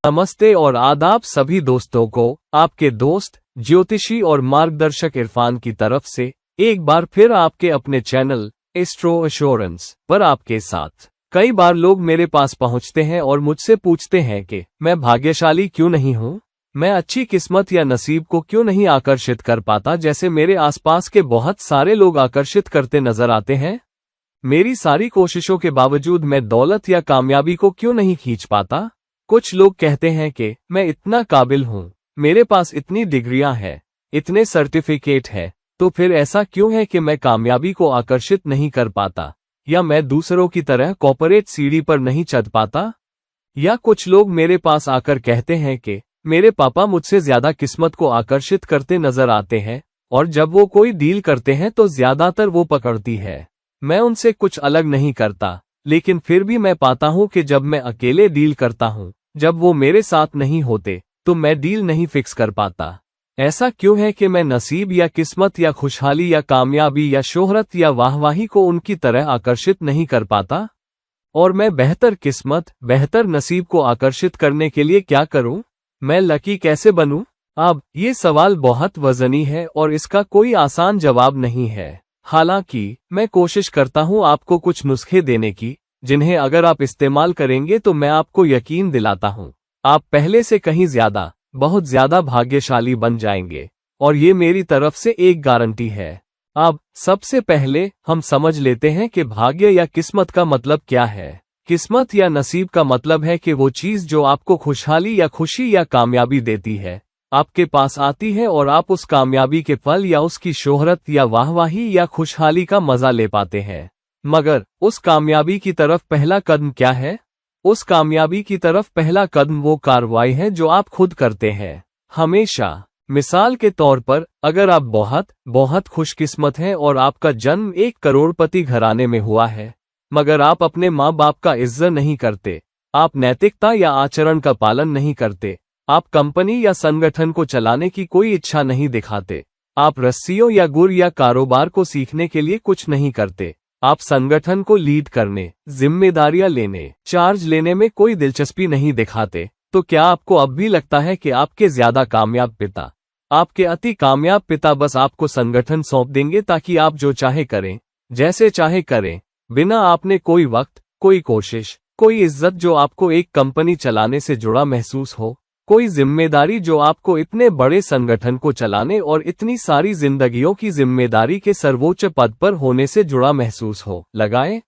नमस्ते और आदाब सभी दोस्तों को। आपके दोस्त ज्योतिषी और मार्गदर्शक इरफान की तरफ से एक बार फिर आपके अपने चैनल एस्ट्रो एश्योरेंस पर आपके साथ। कई बार लोग मेरे पास पहुंचते हैं और मुझसे पूछते हैं कि मैं भाग्यशाली क्यों नहीं हूं, मैं अच्छी किस्मत या नसीब को क्यों नहीं आकर्षित कर पाता जैसे मेरे आसपास के बहुत सारे लोग आकर्षित करते नजर आते हैं। मेरी सारी कोशिशों के बावजूद मैं दौलत या कामयाबी को क्यों नहीं खींच पाता। कुछ लोग कहते हैं कि मैं इतना काबिल हूं, मेरे पास इतनी डिग्रियां हैं, इतने सर्टिफिकेट हैं, तो फिर ऐसा क्यों है कि मैं कामयाबी को आकर्षित नहीं कर पाता, या मैं दूसरों की तरह कॉर्पोरेट सीढ़ी पर नहीं चढ़ पाता। या कुछ लोग मेरे पास आकर कहते हैं कि मेरे पापा मुझसे ज्यादा किस्मत को आकर्षित करते नजर आते हैं और जब वो कोई डील करते हैं तो ज्यादातर वो पकड़ती है। मैं उनसे कुछ अलग नहीं करता, लेकिन फिर भी मैं पाता हूं कि जब मैं अकेले डील करता हूं, जब वो मेरे साथ नहीं होते, तो मैं डील नहीं फिक्स कर पाता। ऐसा क्यों है कि मैं नसीब या किस्मत या खुशहाली या कामयाबी या शोहरत या वाहवाही को उनकी तरह आकर्षित नहीं कर पाता? और मैं बेहतर किस्मत, बेहतर नसीब को आकर्षित करने के लिए क्या करूं? मैं लकी कैसे बनूं? अब ये सवाल बहुत वजनी है और इसका कोई आसान जवाब नहीं है। हालांकि मैं कोशिश करता हूं आपको कुछ नुस्खे देने की, जिन्हें अगर आप इस्तेमाल करेंगे तो मैं आपको यकीन दिलाता हूं, आप पहले से कहीं ज्यादा, बहुत ज्यादा भाग्यशाली बन जाएंगे। और ये मेरी तरफ से एक गारंटी है। अब सबसे पहले हम समझ लेते हैं कि भाग्य या किस्मत का मतलब क्या है। किस्मत या नसीब का मतलब है कि वो चीज जो आपको खुशहाली या खुशी या कामयाबी देती है, आपके पास आती है और आप उस कामयाबी के फल या उसकी शोहरत या वाहवाही या खुशहाली का मजा ले पाते हैं। मगर उस कामयाबी की तरफ पहला कदम क्या है? उस कामयाबी की तरफ पहला कदम वो कार्रवाई है जो आप खुद करते हैं, हमेशा। मिसाल के तौर पर, अगर आप बहुत बहुत खुशकिस्मत हैं और आपका जन्म एक करोड़पति घराने में हुआ है, मगर आप अपने माँ बाप का इज्जत नहीं करते, आप नैतिकता या आचरण का पालन नहीं करते, आप कंपनी या संगठन को चलाने की कोई इच्छा नहीं दिखाते, आप रस्सियों या गुर या कारोबार को सीखने के लिए कुछ नहीं करते, आप संगठन को लीड करने, जिम्मेदारियां लेने, चार्ज लेने में कोई दिलचस्पी नहीं दिखाते, तो क्या आपको अब भी लगता है कि आपके ज्यादा कामयाब पिता, आपके अति कामयाब पिता बस आपको संगठन सौंप देंगे ताकि आप जो चाहे करें, जैसे चाहे करें, बिना आपने कोई वक्त, कोई कोशिश, कोई इज्जत जो आपको एक कंपनी चलाने से जुड़ा महसूस हो, कोई जिम्मेदारी जो आपको इतने बड़े संगठन को चलाने और इतनी सारी जिंदगियों की जिम्मेदारी के सर्वोच्च पद पर होने से जुड़ा महसूस हो, लगाए?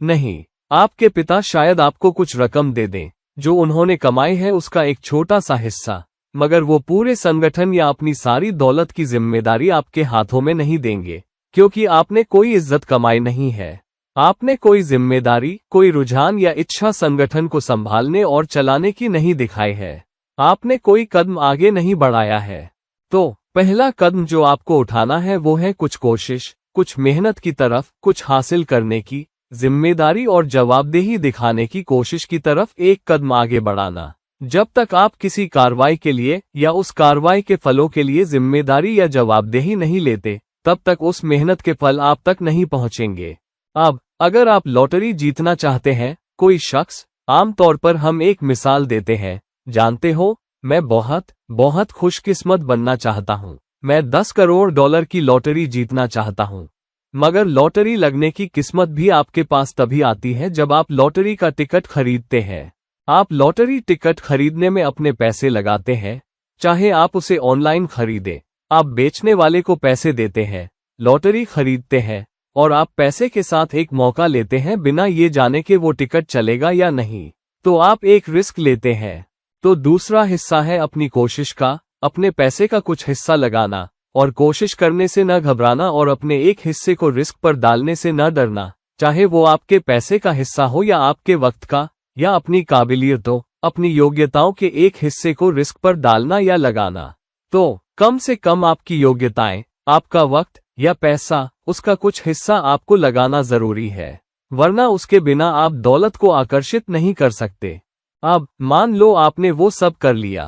नहीं। आपके पिता शायद आपको कुछ रकम दे दें, जो उन्होंने कमाई है उसका एक छोटा सा हिस्सा, मगर वो पूरे संगठन या अपनी सारी दौलत की जिम्मेदारी आपके हाथों में नहीं देंगे, क्योंकि आपने कोई इज्जत कमाई नहीं है। आपने कोई जिम्मेदारी, कोई रुझान या इच्छा संगठन को संभालने और चलाने की नहीं दिखाई है। आपने कोई कदम आगे नहीं बढ़ाया है। तो पहला कदम जो आपको उठाना है वो है कुछ कोशिश, कुछ मेहनत की तरफ, कुछ हासिल करने की, जिम्मेदारी और जवाबदेही दिखाने की कोशिश की तरफ एक कदम आगे बढ़ाना। जब तक आप किसी कार्रवाई के लिए या उस कार्रवाई के फलों के लिए जिम्मेदारी या जवाबदेही नहीं लेते, तब तक उस मेहनत के फल आप तक नहीं पहुंचेंगे। अब अगर आप लॉटरी जीतना चाहते हैं, कोई शख्स, आमतौर पर हम एक मिसाल देते हैं, जानते हो, मैं बहुत बहुत खुशकिस्मत बनना चाहता हूं, मैं 10 करोड़ डॉलर की लॉटरी जीतना चाहता हूं। मगर लॉटरी लगने की किस्मत भी आपके पास तभी आती है जब आप लॉटरी का टिकट खरीदते हैं। आप लॉटरी टिकट खरीदने में अपने पैसे लगाते हैं, चाहे आप उसे ऑनलाइन खरीदें, आप बेचने वाले को पैसे देते हैं, लॉटरी खरीदते हैं, और आप पैसे के साथ एक मौका लेते हैं बिना ये जाने कि वो टिकट चलेगा या नहीं, तो आप एक रिस्क लेते हैं। तो दूसरा हिस्सा है अपनी कोशिश का, अपने पैसे का कुछ हिस्सा लगाना और कोशिश करने से न घबराना और अपने एक हिस्से को रिस्क पर डालने से न डरना, चाहे वो आपके पैसे का हिस्सा हो या आपके वक्त का, या अपनी काबिलियतों, अपनी योग्यताओं के एक हिस्से को रिस्क पर डालना या लगाना। तो कम से कम आपकी योग्यताएं, आपका वक्त या पैसा, उसका कुछ हिस्सा आपको लगाना जरूरी है, वरना उसके बिना आप दौलत को आकर्षित नहीं कर सकते। अब मान लो आपने वो सब कर लिया,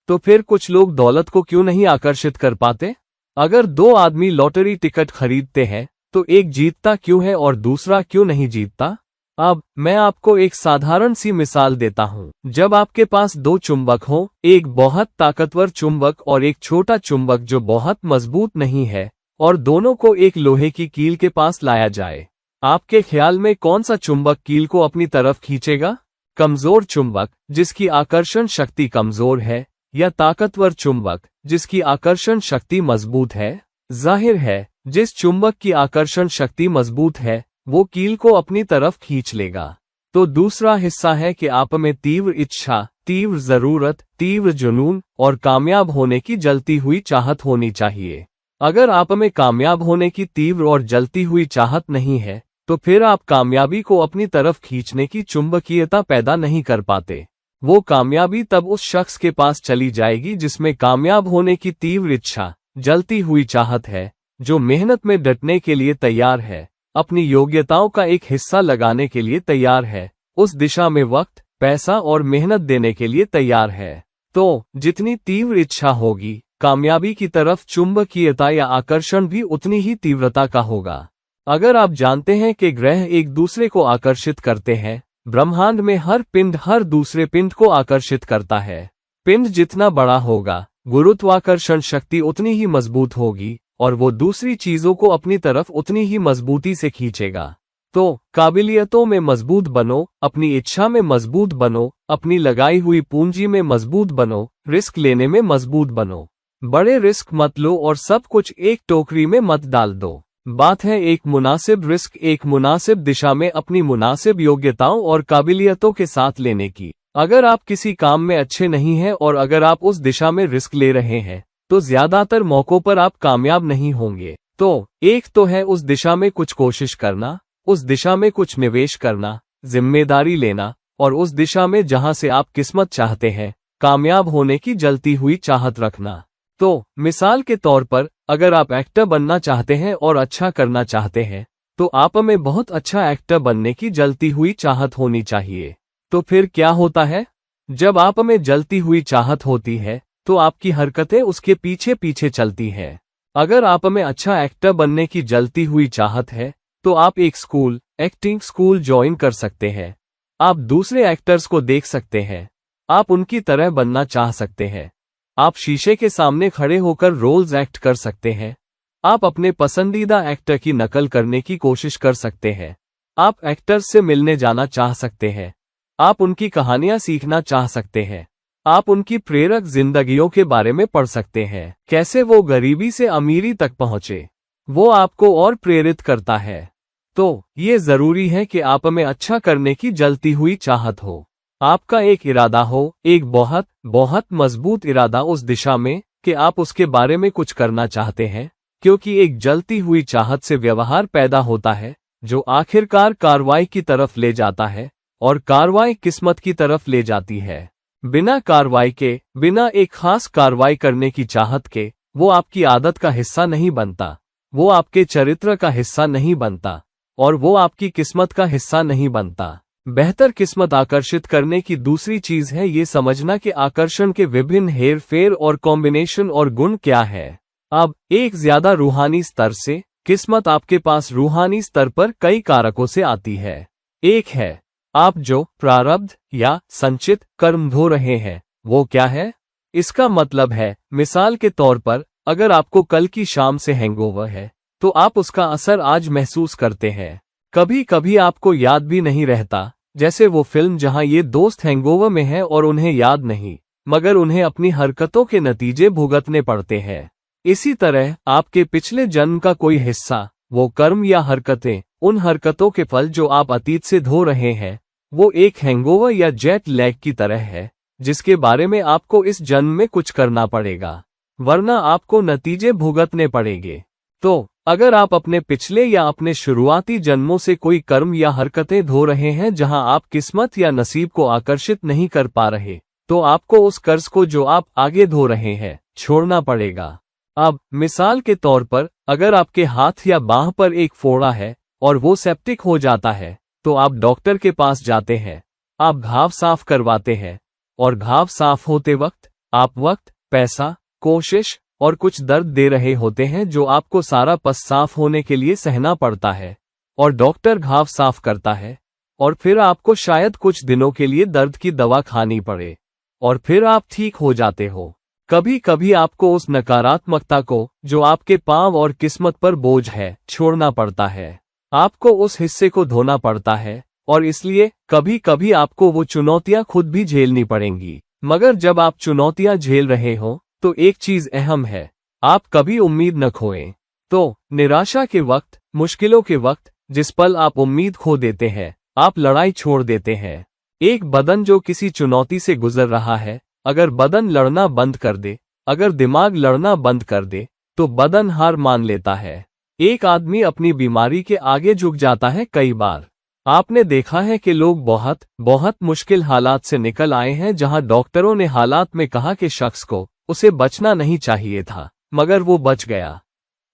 तो फिर कुछ लोग दौलत को क्यों नहीं आकर्षित कर पाते? अगर 2 आदमी लॉटरी टिकट खरीदते हैं, तो एक जीतता क्यों है और दूसरा क्यों नहीं जीतता? अब मैं आपको एक साधारण सी मिसाल देता हूँ। जब आपके पास दो चुंबक हो, एक बहुत ताकतवर चुंबक और एक छोटा चुंबक जो बहुत मजबूत नहीं है, और दोनों को एक लोहे की कील के पास लाया जाए, आपके ख्याल में कौन सा चुंबक कील को अपनी तरफ खींचेगा? कमजोर चुंबक जिसकी आकर्षण शक्ति कमजोर है, या ताकतवर चुंबक जिसकी आकर्षण शक्ति मजबूत है? जाहिर है, जिस चुंबक की आकर्षण शक्ति मजबूत है वो कील को अपनी तरफ खींच लेगा। तो दूसरा हिस्सा है कि आप में तीव्र इच्छा, तीव्र जरूरत, तीव्र जुनून और कामयाब होने की जलती हुई चाहत होनी चाहिए। अगर आप में कामयाब होने की तीव्र और जलती हुई चाहत नहीं है, तो फिर आप कामयाबी को अपनी तरफ खींचने की चुंबकीयता पैदा नहीं कर पाते। वो कामयाबी तब उस शख्स के पास चली जाएगी जिसमें कामयाब होने की तीव्र इच्छा, जलती हुई चाहत है, जो मेहनत में डटने के लिए तैयार है, अपनी योग्यताओं का एक हिस्सा लगाने के लिए तैयार है, उस दिशा में वक्त, पैसा और मेहनत देने के लिए तैयार है। तो जितनी तीव्र इच्छा होगी, कामयाबी की तरफ चुंबकीयता या आकर्षण भी उतनी ही तीव्रता का होगा। अगर आप जानते हैं कि ग्रह एक दूसरे को आकर्षित करते हैं, ब्रह्मांड में हर पिंड हर दूसरे पिंड को आकर्षित करता है। पिंड जितना बड़ा होगा, गुरुत्वाकर्षण शक्ति उतनी ही मजबूत होगी और वो दूसरी चीजों को अपनी तरफ उतनी ही मजबूती से खींचेगा। तो काबिलियतों में मजबूत बनो, अपनी इच्छा में मजबूत बनो, अपनी लगाई हुई पूंजी में मजबूत बनो, रिस्क लेने में मजबूत बनो। बड़े रिस्क मत लो और सब कुछ एक टोकरी में मत डाल दो। बात है एक मुनासिब रिस्क एक मुनासिब दिशा में अपनी मुनासिब योग्यताओं और काबिलियतों के साथ लेने की। अगर आप किसी काम में अच्छे नहीं हैं और अगर आप उस दिशा में रिस्क ले रहे हैं, तो ज्यादातर मौकों पर आप कामयाब नहीं होंगे। तो एक तो है उस दिशा में कुछ कोशिश करना, उस दिशा में कुछ निवेश करना, जिम्मेदारी लेना, और उस दिशा में जहां से आप किस्मत चाहते हैं, कामयाब होने की जलती हुई चाहत रखना। तो मिसाल के तौर पर, अगर आप एक्टर बनना चाहते हैं और अच्छा करना चाहते हैं, तो आप में बहुत अच्छा एक्टर बनने की जलती हुई चाहत होनी चाहिए। तो फिर क्या होता है? जब आप में जलती हुई चाहत होती है, तो आपकी हरकतें उसके पीछे पीछे चलती हैं। अगर आप में अच्छा एक्टर बनने की जलती हुई चाहत है, तो आप एक स्कूल, एक्टिंग स्कूल ज्वाइन कर सकते हैं। आप दूसरे एक्टर्स को देख सकते हैं, आप उनकी तरह बनना चाह सकते हैं। आप शीशे के सामने खड़े होकर रोल्स एक्ट कर सकते हैं। आप अपने पसंदीदा एक्टर की नकल करने की कोशिश कर सकते हैं। आप एक्टर्स से मिलने जाना चाह सकते हैं। आप उनकी कहानियां सीखना चाह सकते हैं। आप उनकी प्रेरक जिंदगियों के बारे में पढ़ सकते हैं, कैसे वो गरीबी से अमीरी तक पहुंचे। वो आपको और प्रेरित करता है। तो ये जरूरी है कि आप में अच्छा करने की जलती हुई चाहत हो। आपका एक इरादा हो, एक बहुत बहुत मजबूत इरादा उस दिशा में कि आप उसके बारे में कुछ करना चाहते हैं, क्योंकि एक जलती हुई चाहत से व्यवहार पैदा होता है जो आखिरकार कार्रवाई की तरफ ले जाता है, और कार्रवाई किस्मत की तरफ ले जाती है। बिना कार्रवाई के, बिना एक खास कार्रवाई करने की चाहत के, वो आपकी आदत का हिस्सा नहीं बनता, वो आपके चरित्र का हिस्सा नहीं बनता, और वो आपकी किस्मत का हिस्सा नहीं बनता। बेहतर किस्मत आकर्षित करने की दूसरी चीज है ये समझना कि आकर्षण के विभिन्न हेर फेर और कॉम्बिनेशन और गुण क्या है। अब एक ज्यादा रूहानी स्तर से, किस्मत आपके पास रूहानी स्तर पर कई कारकों से आती है। एक है, आप जो प्रारब्ध या संचित कर्म धो रहे हैं, वो क्या है? इसका मतलब है, मिसाल के तौर पर, अगर आपको कल की शाम से हैंगओवर है, तो आप उसका असर आज महसूस करते हैं। कभी कभी आपको याद भी नहीं रहता, जैसे वो फिल्म जहां ये दोस्त हैंगओवर में हैं और उन्हें याद नहीं, मगर उन्हें अपनी हरकतों के नतीजे भुगतने पड़ते हैं। इसी तरह आपके पिछले जन्म का कोई हिस्सा, वो कर्म या हरकतें, उन हरकतों के फल जो आप अतीत से धो रहे हैं, वो एक हैंगओवर या जेट लैग की तरह है, जिसके बारे में आपको इस जन्म में कुछ करना पड़ेगा, वरना आपको नतीजे भुगतने पड़ेंगे। तो अगर आप अपने पिछले या अपने शुरुआती जन्मों से कोई कर्म या हरकतें धो रहे हैं जहां आप किस्मत या नसीब को आकर्षित नहीं कर पा रहे, तो आपको उस कर्ज को जो आप आगे धो रहे हैं, छोड़ना पड़ेगा। अब मिसाल के तौर पर, अगर आपके हाथ या बांह पर एक फोड़ा है और वो सेप्टिक हो जाता है, तो आप डॉक्टर के पास जाते हैं, आप घाव साफ करवाते हैं, और घाव साफ होते वक्त आप वक्त, पैसा, कोशिश और कुछ दर्द दे रहे होते हैं जो आपको सारा पस साफ होने के लिए सहना पड़ता है, और डॉक्टर घाव साफ करता है, और फिर आपको शायद कुछ दिनों के लिए दर्द की दवा खानी पड़े और फिर आप ठीक हो जाते हो। कभी कभी आपको उस नकारात्मकता को, जो आपके पांव और किस्मत पर बोझ है, छोड़ना पड़ता है। आपको उस हिस्से को धोना पड़ता है और इसलिए कभी कभी आपको वो चुनौतियां खुद भी झेलनी पड़ेंगी। मगर जब आप चुनौतियां झेल रहे हो तो एक चीज अहम है, आप कभी उम्मीद न खोएं। तो निराशा के वक्त, मुश्किलों के वक्त, जिस पल आप उम्मीद खो देते हैं, आप लड़ाई छोड़ देते हैं। एक बदन जो किसी चुनौती से गुजर रहा है, अगर बदन लड़ना बंद कर दे, अगर दिमाग लड़ना बंद कर दे, तो बदन हार मान लेता है। एक आदमी अपनी बीमारी के आगे झुक जाता है। कई बार आपने देखा है कि लोग बहुत बहुत मुश्किल हालात से निकल आए हैं, जहां डॉक्टरों ने हालात में कहा कि शख्स को उसे बचना नहीं चाहिए था, मगर वो बच गया।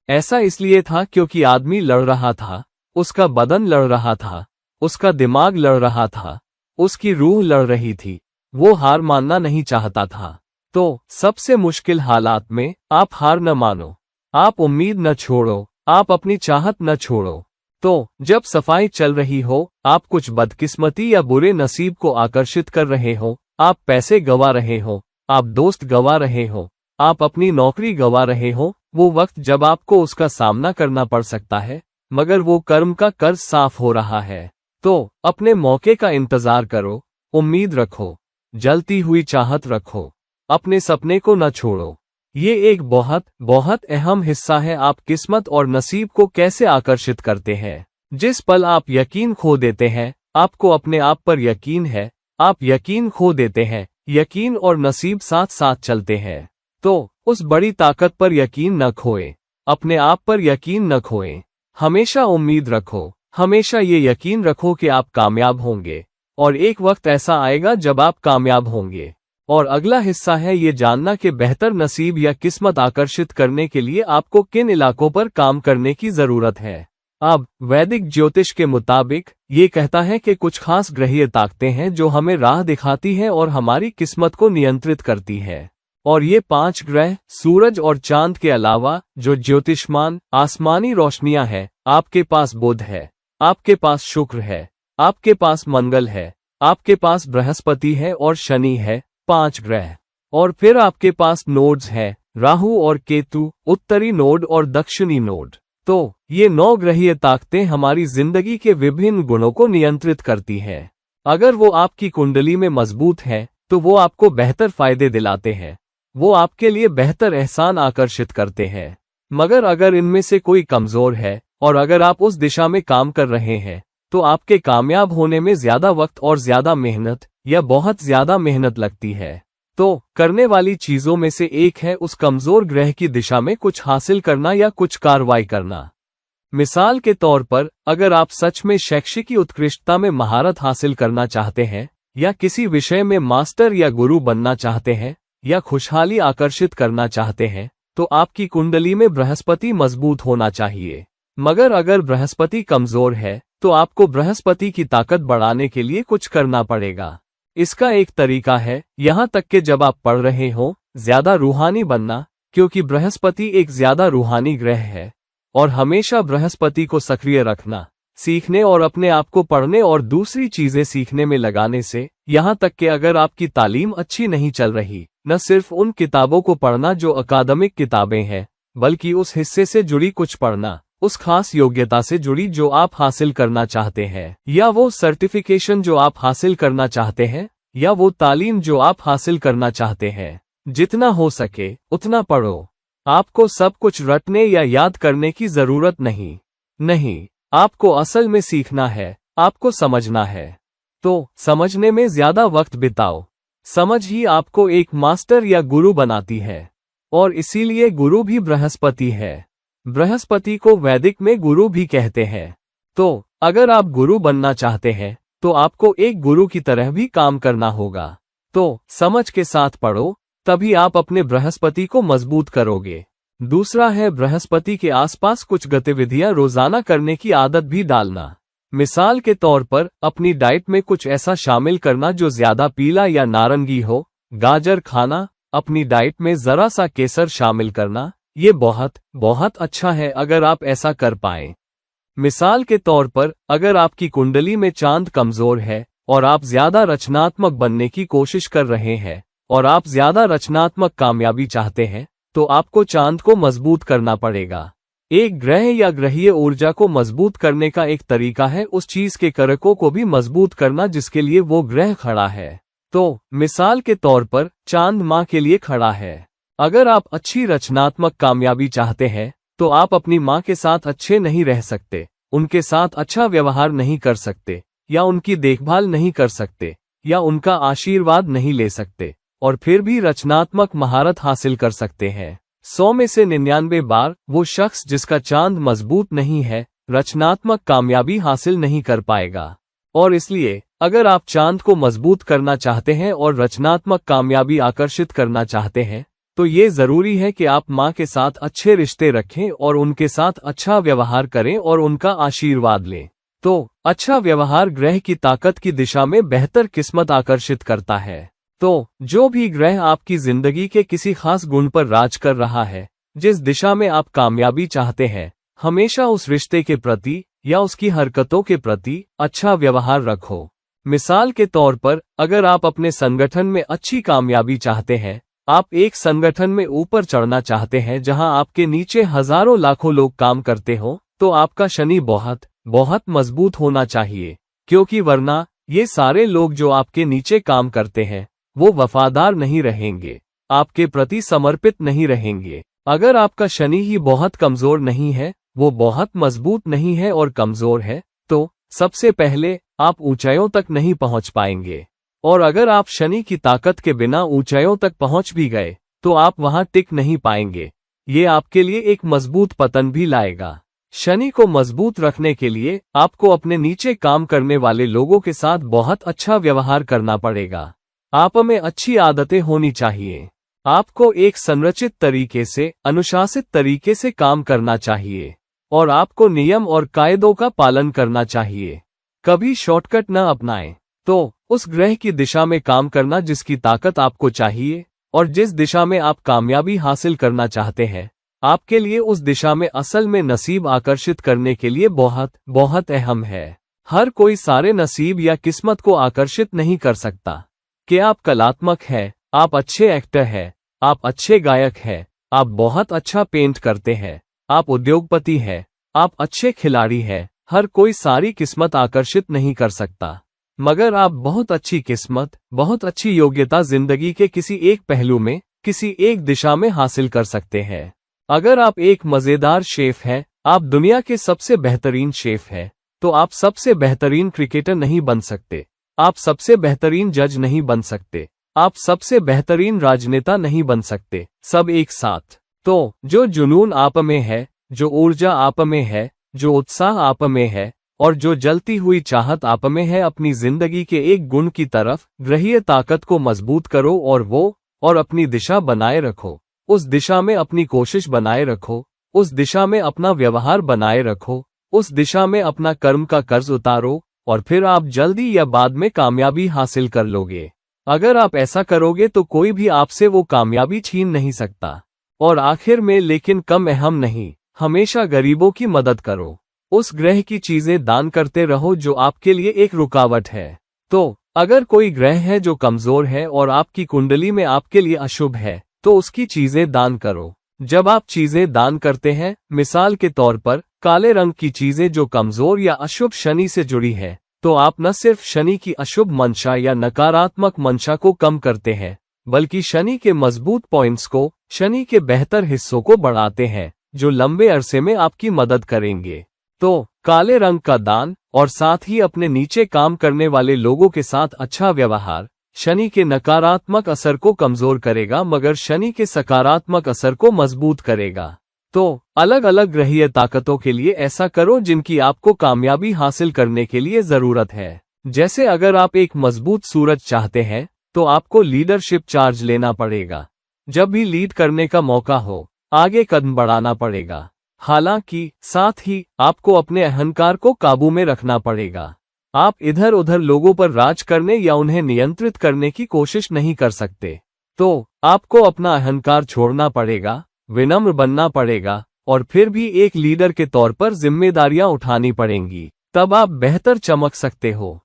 ऐसा इसलिए था क्योंकि आदमी लड़ रहा था, उसका बदन लड़ रहा था, उसका दिमाग लड़ रहा था, उसकी रूह लड़ रही थी। वो हार मानना नहीं चाहता था। तो सबसे मुश्किल हालात में आप हार न मानो, आप उम्मीद न छोड़ो, आप अपनी चाहत न छोड़ो। तो जब सफाई चल रही हो, आप कुछ बदकिस्मती या बुरे नसीब को आकर्षित कर रहे हो, आप पैसे गंवा रहे हो, आप दोस्त गंवा रहे हो, आप अपनी नौकरी गंवा रहे हो, वो वक्त जब आपको उसका सामना करना पड़ सकता है, मगर वो कर्म का कर्ज साफ हो रहा है। तो अपने मौके का इंतजार करो, उम्मीद रखो, जलती हुई चाहत रखो, अपने सपने को न छोड़ो। ये एक बहुत बहुत अहम हिस्सा है, आप किस्मत और नसीब को कैसे आकर्षित करते हैं। जिस पल आप यकीन खो देते हैं, आपको अपने आप पर यकीन है, आप यकीन खो देते हैं, यकीन और नसीब साथ साथ चलते हैं। तो उस बड़ी ताकत पर यकीन न खोएं, अपने आप पर यकीन न खोएं। हमेशा उम्मीद रखो, हमेशा ये यकीन रखो कि आप कामयाब होंगे और एक वक्त ऐसा आएगा जब आप कामयाब होंगे। और अगला हिस्सा है ये जानना कि बेहतर नसीब या किस्मत आकर्षित करने के लिए आपको किन इलाकों पर काम करने की जरूरत है। अब वैदिक ज्योतिष के मुताबिक ये कहता है कि कुछ खास ग्रहीय ताकतें हैं जो हमें राह दिखाती हैं और हमारी किस्मत को नियंत्रित करती है। और ये 5 ग्रह, सूरज और चांद के अलावा जो ज्योतिष्मान आसमानी रोशनियां हैं, आपके पास बुध है, आपके पास शुक्र है, आपके पास मंगल है, आपके पास बृहस्पति है और शनि है, 5 ग्रह। और फिर आपके पास नोड्स हैं, राहु और केतु, उत्तरी नोड और दक्षिणी नोड। तो ये 9 ग्रहीय ताकतें हमारी जिंदगी के विभिन्न गुणों को नियंत्रित करती हैं। अगर वो आपकी कुंडली में मजबूत है तो वो आपको बेहतर फायदे दिलाते हैं, वो आपके लिए बेहतर एहसान आकर्षित करते हैं। मगर अगर इनमें से कोई कमजोर है और अगर आप उस दिशा में काम कर रहे हैं, तो आपके कामयाब होने में ज्यादा वक्त और ज्यादा मेहनत या बहुत ज्यादा मेहनत लगती है। तो करने वाली चीजों में से एक है उस कमजोर ग्रह की दिशा में कुछ हासिल करना या कुछ कार्रवाई करना। मिसाल के तौर पर, अगर आप सच में शैक्षिक उत्कृष्टता में महारत हासिल करना चाहते हैं, या किसी विषय में मास्टर या गुरु बनना चाहते हैं, या खुशहाली आकर्षित करना चाहते हैं, तो आपकी कुंडली में बृहस्पति मजबूत होना चाहिए। मगर अगर बृहस्पति कमजोर है तो आपको बृहस्पति की ताकत बढ़ाने के लिए कुछ करना पड़ेगा। इसका एक तरीका है, यहां तक कि जब आप पढ़ रहे हो, ज्यादा रूहानी बनना, क्योंकि बृहस्पति एक ज्यादा रूहानी ग्रह है। और हमेशा बृहस्पति को सक्रिय रखना, सीखने और अपने आप को पढ़ने और दूसरी चीजें सीखने में लगाने से, यहां तक कि अगर आपकी तालीम अच्छी नहीं चल रही, न सिर्फ उन किताबों को पढ़ना जो अकादमिक किताबें हैं, बल्कि उस हिस्से से जुड़ी कुछ पढ़ना, उस खास योग्यता से जुड़ी जो आप हासिल करना चाहते हैं, या वो सर्टिफिकेशन जो आप हासिल करना चाहते हैं, या वो तालीम जो आप हासिल करना चाहते हैं। जितना हो सके उतना पढ़ो। आपको सब कुछ रटने या याद करने की जरूरत नहीं, आपको असल में सीखना है, आपको समझना है। तो समझने में ज्यादा वक्त बिताओ। समझ ही आपको एक मास्टर या गुरु बनाती है, और इसीलिए गुरु भी बृहस्पति है। बृहस्पति को वैदिक में गुरु भी कहते हैं। तो अगर आप गुरु बनना चाहते हैं तो आपको एक गुरु की तरह भी काम करना होगा। तो समझ के साथ पढ़ो, तभी आप अपने बृहस्पति को मजबूत करोगे। दूसरा है बृहस्पति के आसपास कुछ गतिविधियां रोजाना करने की आदत भी डालना। मिसाल के तौर पर, अपनी डाइट में कुछ ऐसा शामिल करना जो ज्यादा पीला या नारंगी हो। गाजर खाना, अपनी डाइट में जरा सा केसर शामिल करना, ये बहुत बहुत अच्छा है अगर आप ऐसा कर पाएं। मिसाल के तौर पर अगर आपकी कुंडली में चांद कमजोर है और आप ज्यादा रचनात्मक बनने की कोशिश कर रहे हैं और आप ज्यादा रचनात्मक कामयाबी चाहते हैं, तो आपको चांद को मजबूत करना पड़ेगा। एक ग्रह या ग्रहीय ऊर्जा को मजबूत करने का एक तरीका है उस चीज के कारकों को भी मजबूत करना जिसके लिए वो ग्रह खड़ा है। तो मिसाल के तौर पर चांद माँ के लिए खड़ा है। अगर आप अच्छी रचनात्मक कामयाबी चाहते हैं तो आप अपनी माँ के साथ अच्छे नहीं रह सकते, उनके साथ अच्छा व्यवहार नहीं कर सकते, या उनकी देखभाल नहीं कर सकते, या उनका आशीर्वाद नहीं ले सकते, और फिर भी रचनात्मक महारत हासिल कर सकते हैं। 100 में से 99 बार वो शख्स जिसका चांद मजबूत नहीं है रचनात्मक कामयाबी हासिल नहीं कर पाएगा। और इसलिए अगर आप चांद को मजबूत करना चाहते हैं और रचनात्मक कामयाबी आकर्षित करना चाहते हैं तो ये जरूरी है कि आप माँ के साथ अच्छे रिश्ते रखें और उनके साथ अच्छा व्यवहार करें और उनका आशीर्वाद लें। तो अच्छा व्यवहार ग्रह की ताकत की दिशा में बेहतर किस्मत आकर्षित करता है। तो जो भी ग्रह आपकी जिंदगी के किसी खास गुण पर राज कर रहा है, जिस दिशा में आप कामयाबी चाहते हैं, हमेशा उस रिश्ते के प्रति या उसकी हरकतों के प्रति अच्छा व्यवहार रखो। मिसाल के तौर पर अगर आप अपने संगठन में अच्छी कामयाबी चाहते हैं, आप एक संगठन में ऊपर चढ़ना चाहते हैं जहां आपके नीचे हजारों लाखों लोग काम करते हो, तो आपका शनि बहुत बहुत मजबूत होना चाहिए, क्योंकि वरना ये सारे लोग जो आपके नीचे काम करते हैं वो वफादार नहीं रहेंगे, आपके प्रति समर्पित नहीं रहेंगे। अगर आपका शनि ही बहुत कमजोर नहीं है, वो बहुत मजबूत नहीं है और कमजोर है, तो सबसे पहले आप ऊंचाइयों तक नहीं पहुंच पाएंगे। और अगर आप शनि की ताकत के बिना ऊंचाइयों तक पहुंच भी गए तो आप वहां टिक नहीं पाएंगे। ये आपके लिए एक मजबूत पतन भी लाएगा। शनि को मजबूत रखने के लिए आपको अपने नीचे काम करने वाले लोगों के साथ बहुत अच्छा व्यवहार करना पड़ेगा। आप में अच्छी आदतें होनी चाहिए। आपको एक संरचित तरीके से, अनुशासित तरीके से काम करना चाहिए और आपको नियम और कायदों का पालन करना चाहिए। कभी शॉर्टकट न अपनाएं। तो उस ग्रह की दिशा में काम करना जिसकी ताकत आपको चाहिए और जिस दिशा में आप कामयाबी हासिल करना चाहते हैं, आपके लिए उस दिशा में असल में नसीब आकर्षित करने के लिए बहुत बहुत अहम है। हर कोई सारे नसीब या किस्मत को आकर्षित नहीं कर सकता। कि आप कलात्मक हैं, आप अच्छे एक्टर हैं, आप अच्छे गायक हैं, आप बहुत अच्छा पेंट करते हैं, आप उद्योगपति हैं, आप अच्छे खिलाड़ी हैं, हर कोई सारी किस्मत आकर्षित नहीं कर सकता। मगर आप बहुत अच्छी किस्मत, बहुत अच्छी योग्यता जिंदगी के किसी एक पहलू में, किसी एक दिशा में हासिल कर सकते हैं। अगर आप एक मजेदार शेफ हैं, आप दुनिया के सबसे बेहतरीन शेफ हैं, तो आप सबसे बेहतरीन क्रिकेटर नहीं बन सकते, आप सबसे बेहतरीन जज नहीं बन सकते, आप सबसे बेहतरीन राजनेता नहीं बन सकते, सब एक साथ। तो जो जुनून आप में है, जो ऊर्जा आप में है, जो उत्साह आप में है और जो जलती हुई चाहत आप में है, अपनी जिंदगी के एक गुण की तरफ ग्रहीय ताकत को मजबूत करो और अपनी दिशा बनाए रखो। उस दिशा में अपनी कोशिश बनाए रखो, उस दिशा में अपना व्यवहार बनाए रखो, उस दिशा में अपना कर्म का कर्ज उतारो और फिर आप जल्दी या बाद में कामयाबी हासिल कर लोगे। अगर आप ऐसा करोगे तो कोई भी आपसे वो कामयाबी छीन नहीं सकता। और आखिर में लेकिन कम अहम नहीं, हमेशा गरीबों की मदद करो। उस ग्रह की चीजें दान करते रहो जो आपके लिए एक रुकावट है। तो अगर कोई ग्रह है जो कमजोर है और आपकी कुंडली में आपके लिए अशुभ है, तो उसकी चीजें दान करो। जब आप चीजें दान करते हैं, मिसाल के तौर पर काले रंग की चीजें जो कमजोर या अशुभ शनि से जुड़ी है, तो आप न सिर्फ शनि की अशुभ मंशा या नकारात्मक मंशा को कम करते हैं, बल्कि शनि के मजबूत पॉइंट्स को, शनि के बेहतर हिस्सों को बढ़ाते हैं जो लंबे अरसे में आपकी मदद करेंगे। तो काले रंग का दान और साथ ही अपने नीचे काम करने वाले लोगों के साथ अच्छा व्यवहार शनि के नकारात्मक असर को कमजोर करेगा मगर शनि के सकारात्मक असर को मजबूत करेगा। तो अलग अलग ग्रहीय ताकतों के लिए ऐसा करो जिनकी आपको कामयाबी हासिल करने के लिए जरूरत है। जैसे अगर आप एक मजबूत सूरज चाहते हैं तो आपको लीडरशिप चार्ज लेना पड़ेगा। जब भी लीड करने का मौका हो, आगे कदम बढ़ाना पड़ेगा। हालांकि साथ ही आपको अपने अहंकार को काबू में रखना पड़ेगा। आप इधर उधर लोगों पर राज करने या उन्हें नियंत्रित करने की कोशिश नहीं कर सकते। तो आपको अपना अहंकार छोड़ना पड़ेगा, विनम्र बनना पड़ेगा और फिर भी एक लीडर के तौर पर जिम्मेदारियां उठानी पड़ेंगी, तब आप बेहतर चमक सकते हो।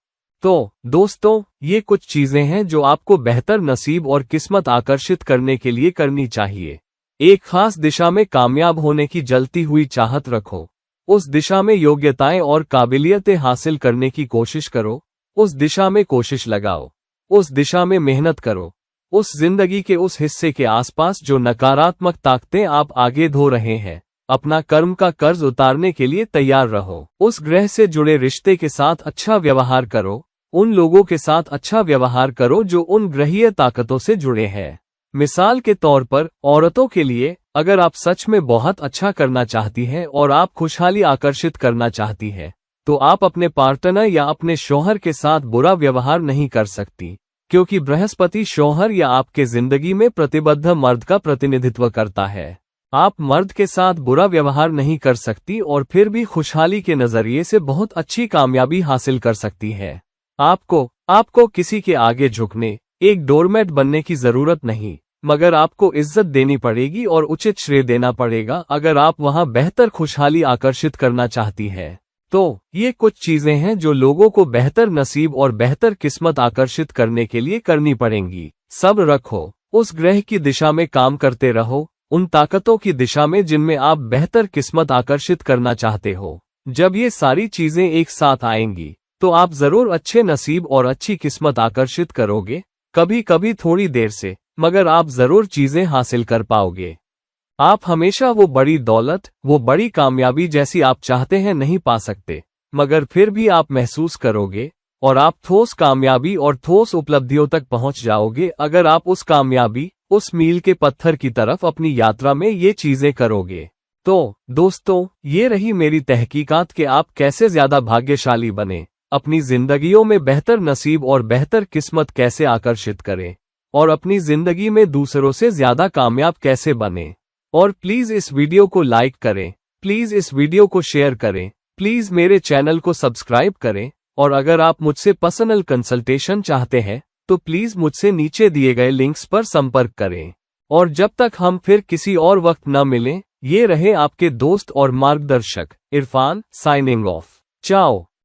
तो दोस्तों, ये कुछ चीजें हैं जो आपको बेहतर नसीब और किस्मत आकर्षित करने के लिए करनी चाहिए। एक खास दिशा में कामयाब होने की जलती हुई चाहत रखो। उस दिशा में योग्यताएं और काबिलियतें हासिल करने की कोशिश करो। उस दिशा में कोशिश लगाओ। उस दिशा में मेहनत करो। उस जिंदगी के उस हिस्से के आसपास जो नकारात्मक ताकतें आप आगे धो रहे हैं, अपना कर्म का कर्ज उतारने के लिए तैयार रहो। उस ग्रह से जुड़े रिश्ते के साथ अच्छा व्यवहार करो। उन लोगों के साथ अच्छा व्यवहार करो जो उन ग्रहीय ताकतों से जुड़े हैं। मिसाल के तौर पर, औरतों के लिए, अगर आप सच में बहुत अच्छा करना चाहती हैं और आप खुशहाली आकर्षित करना चाहती हैं, तो आप अपने पार्टनर या अपने शौहर के साथ बुरा व्यवहार नहीं कर सकती, क्योंकि बृहस्पति शौहर या आपके जिंदगी में प्रतिबद्ध मर्द का प्रतिनिधित्व करता है। आप मर्द के साथ बुरा व्यवहार नहीं कर सकती और फिर भी खुशहाली के नजरिए से बहुत अच्छी कामयाबी हासिल कर सकती है। आपको किसी के आगे झुकने, एक डोरमैट बनने की जरूरत नहीं, मगर आपको इज्जत देनी पड़ेगी और उचित श्रेय देना पड़ेगा अगर आप वहां बेहतर खुशहाली आकर्षित करना चाहती है। तो ये कुछ चीजें हैं जो लोगों को बेहतर नसीब और बेहतर किस्मत आकर्षित करने के लिए करनी पड़ेंगी। सब्र रखो, उस ग्रह की दिशा में काम करते रहो, उन ताकतों की दिशा में जिनमें आप बेहतर किस्मत आकर्षित करना चाहते हो। जब ये सारी चीजें एक साथ आएंगी, तो आप जरूर अच्छे नसीब और अच्छी किस्मत आकर्षित करोगे। कभी कभी थोड़ी देर से, मगर आप जरूर चीजें हासिल कर पाओगे। आप हमेशा वो बड़ी दौलत, वो बड़ी कामयाबी जैसी आप चाहते हैं नहीं पा सकते, मगर फिर भी आप महसूस करोगे और आप ठोस कामयाबी और ठोस उपलब्धियों तक पहुंच जाओगे अगर आप उस कामयाबी, उस मील के पत्थर की तरफ अपनी यात्रा में ये चीजें करोगे। तो दोस्तों, ये रही मेरी तहकीकात कि आप कैसे ज्यादा भाग्यशाली बने, अपनी जिंदगियों में बेहतर नसीब और बेहतर किस्मत कैसे आकर्षित करें, और अपनी जिंदगी में दूसरों से ज्यादा कामयाब कैसे बने। और प्लीज इस वीडियो को लाइक करें, प्लीज इस वीडियो को शेयर करें, प्लीज मेरे चैनल को सब्सक्राइब करें, और अगर आप मुझसे पर्सनल कंसल्टेशन चाहते हैं तो प्लीज मुझसे नीचे दिए गए लिंक्स पर संपर्क करें। और जब तक हम फिर किसी और वक्त न मिलें, ये रहे आपके दोस्त और मार्गदर्शक इरफान, साइनिंग ऑफ। चाओ।